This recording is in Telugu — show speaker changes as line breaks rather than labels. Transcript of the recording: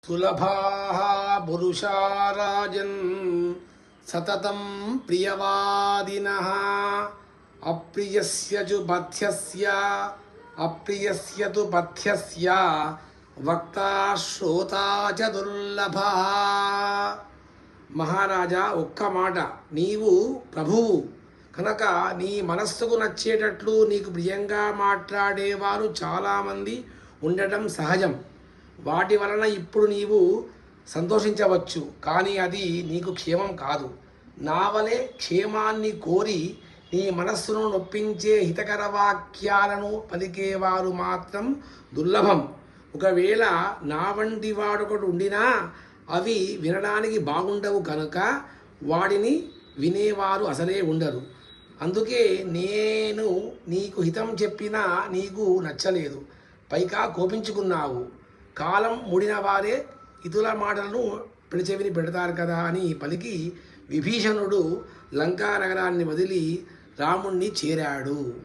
సులభాః పురుషా రాజన్ సతతం ప్రియవాదినః అప్రియస్య తు పథ్యస్య వక్తా శ్రోతా చ దుర్లభః. మహారాజా, ఒక్క మాట, నీవు ప్రభువు కనుక నీ మనస్సుకు నచ్చేటట్లు నీకు ప్రియంగా మాట్లాడేవారు చాలామంది ఉండటం సహజం. వాటి వలన ఇప్పుడు నీవు సంతోషించవచ్చు, కానీ అది నీకు క్షేమం కాదు. నా వలె క్షేమాన్ని కోరి నీ మనస్సును నొప్పించే హితకర వాక్యాలను పలికేవారు మాత్రం దుర్లభం. ఒకవేళ నా వంటి వాడొకడు ఉండినా అవి వినడానికి బాగుండవు కనుక వాడిని వినేవారు అసలే ఉండరు. అందుకే నేను నీకు హితం చెప్పినా నీకు నచ్చలేదు, పైగా కోపించుకున్నావు. కాలం ముడిన వారే ఇతుల మాటలను పెడచెవిని పెడతారు కదా అని పలికి విభీషణుడు లంకా నగరాన్ని వదిలి రాముణ్ణి చేరాడు.